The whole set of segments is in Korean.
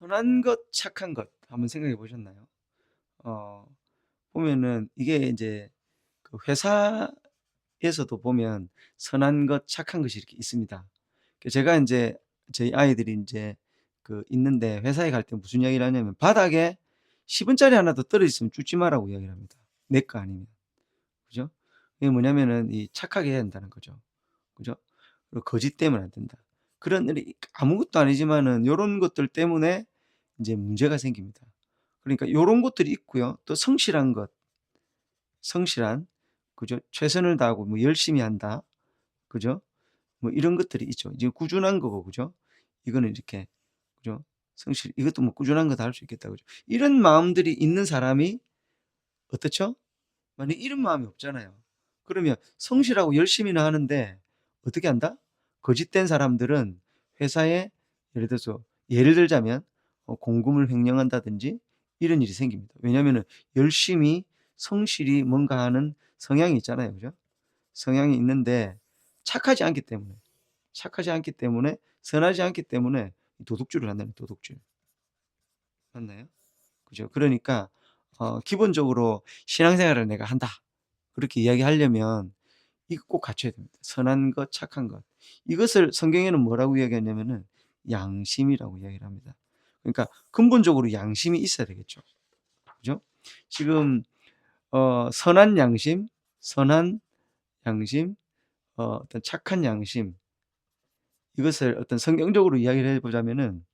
선한 것, 착한 것 한번 생각해 보셨나요? 어 보면은 이게 인제 그 회사에서도 보면 선한 것, 착한 것이 이렇게 있습니다. 제가 인제 저희 아이들이 인제 그 있는데 회사에 갈 때 무슨 이야기를 하냐면 바닥에 10 원짜리 하나 더 떨어져 있으면 줍지 마라고 이야기를 합니다, 내 거 아니면. 그죠? 이게 뭐냐면은 이 착하게 해야 한다는 거죠. 그죠? 그리고 거짓되면 안 된다. 그런 일이 아무것도 아니지만은 요런 것들 때문에 인제 문제가 생깁니다. 그러니까 요런 것들이 있고요. 또 성실한 것, 성실한, 그죠? 최선을 다하고 뭐 열심히 한다. 그죠? 뭐 이런 것들이 있죠. 이제 꾸준한 거고, 그죠? 이거는 이렇게, 그죠? 성실, 이것도 뭐 꾸준한 거다 할 수 있겠다, 그죠? 이런 마음들이 있는 사람이 어떻죠? 만약 이런 마음이 없잖아요. 그러면 성실하고 열심히는 하는데 어떻게 한다? 거짓된 사람들은 회사에 예를 들자면 공금을 횡령한다든지 이런 일이 생깁니다. 왜냐하면은 열심히 성실히 뭔가 하는 성향이 있잖아요. 그죠? 성향이 있는데 착하지 않기 때문에, 착하지 않기 때문에, 선하지 않기 때문에 도둑질을 한다는, 도둑질. 맞나요? 그죠? 그러니까 기본적으로 '신앙생활을 내가 한다.' 그렇게 이야기하려면 이거 꼭 갖춰야 됩니다. 선한 것, 착한 것. 이것을 성경에는 뭐라고 이야기하냐면은 양심이라고 이야기를 합니다. 그러니까 근본적으로 양심이 있어야 되겠죠. 그죠? 지금 선한 양심, 선한 양심, 어떤 착한 양심, 이것을 어떤 성경적으로 이야기를 해 보자면은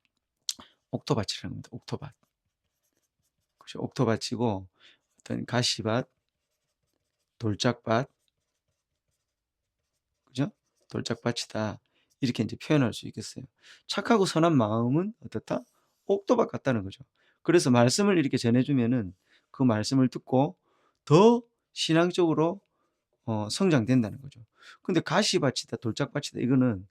옥토밭이라는 겁니다. 옥토밭. 그죠? 옥토밭이고 어떤 가시밭, 돌짝밭, 그죠? 돌짝밭이다. 이렇게 인제 표현할 수 있겠어요. 착하고 선한 마음은 어떻다? 옥토밭 같다는 거죠. 그래서 말씀을 이렇게 전해 주면은 그 말씀을 듣고 더 신앙적으로 성장된다는 거죠. 근데 가시밭이다, 돌짝밭이다, 이거는,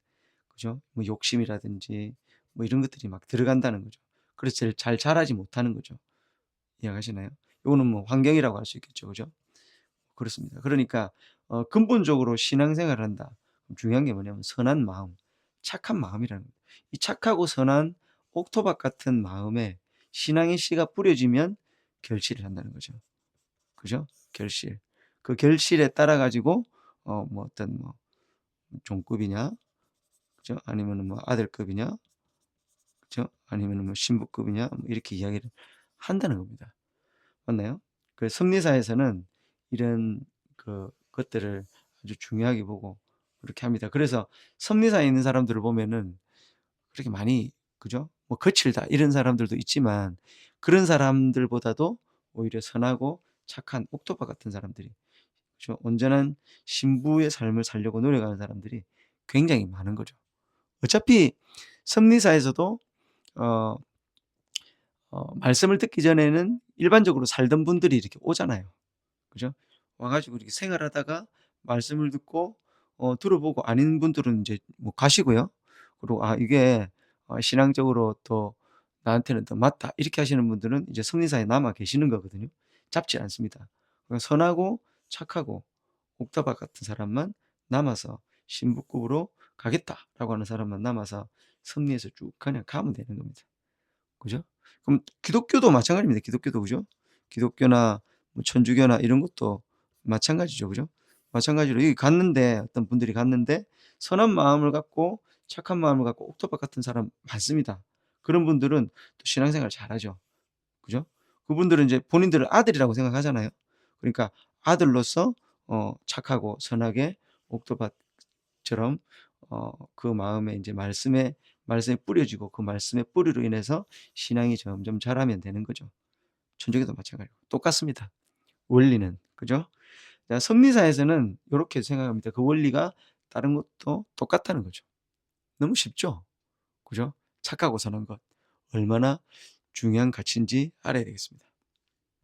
그죠? 뭐 욕심이라든지 뭐 이런 것들이 막 들어간다는 거죠. 그래서 제일 잘 자라지 못하는 거죠. 이해가시나요? 요거는 뭐 환경이라고 할 수 있겠죠. 그죠? 그렇습니다. 그러니까 근본적으로 신앙생활을 한다. 그럼 중요한 게 뭐냐면 선한 마음, 착한 마음이라는 거예요. 이 착하고 선한 옥토밭 같은 마음에 신앙의 씨가 뿌려지면 결실을 한다는 거죠. 그죠? 결실. 그 결실에 따라 가지고 뭐 어떤 뭐 종급이냐, 그죠? 아니면은 뭐 아들급이냐, 그죠? 아니면은 뭐 신부급이냐, 뭐 이렇게 이야기를 한다는 겁니다. 맞나요? 그 심리사에서는 이런 것들을 아주 중요하게 보고 그렇게 합니다. 그래서 심리사에 있는 사람들을 보면은 그렇게 많이, 그죠? 뭐 거칠다 이런 사람들도 있지만 그런 사람들보다도 오히려 선하고 착한 옥토파 같은 사람들이, 그죠? 온전한 신부의 삶을 살려고 노력하는 사람들이 굉장히 많은 거죠. 어차피 심리사에서도 어 말씀을 듣기 전에는 일반적으로 살던 분들이 이렇게 오잖아요. 그죠? 와 가지고 이렇게 생활하다가 말씀을 듣고 들어보고 아닌 분들은 인제 뭐 가시고요. 그리고 '아 이게 신앙적으로 또 나한테는 더 맞다.' 이렇게 하시는 분들은 이제 성리사에 남아 계시는 거거든요. 잡지 않습니다. 선하고 착하고 옥탑밥 같은 사람만 남아서 '신부급으로 가겠다.'라고 하는 사람만 남아서 섭리해서 쭉 그냥 가면 되는 겁니다. 그죠? 그럼 기독교도 마찬가지입니다. 기독교도, 그죠? 기독교나 뭐 천주교나 이런 것도 마찬가지죠. 그죠? 마찬가지로 여기 갔는데, 어떤 분들이 갔는데 선한 마음을 갖고 착한 마음을 갖고 옥토박 같은 사람 많습니다. 그런 분들은 또 신앙생활 잘하죠. 그죠? 그분들은 이제 본인들을 아들이라고 생각하잖아요. 그러니까 아들로서 착하고 선하게 옥토밭처럼 그 마음에 인제 말씀에 뿌려지고 그 말씀의 뿌리로 인해서 신앙이 점점 자라면 되는 거죠. 천주교도 마찬가지고 똑같습니다, 원리는. 그죠? 자, 섭리사에서는 요렇게 생각합니다. 그 원리가 다른 것도 똑같다는 거죠. 너무 쉽죠? 그죠? 착하고 선한 것 얼마나 중요한 가치인지 알아야 되겠습니다.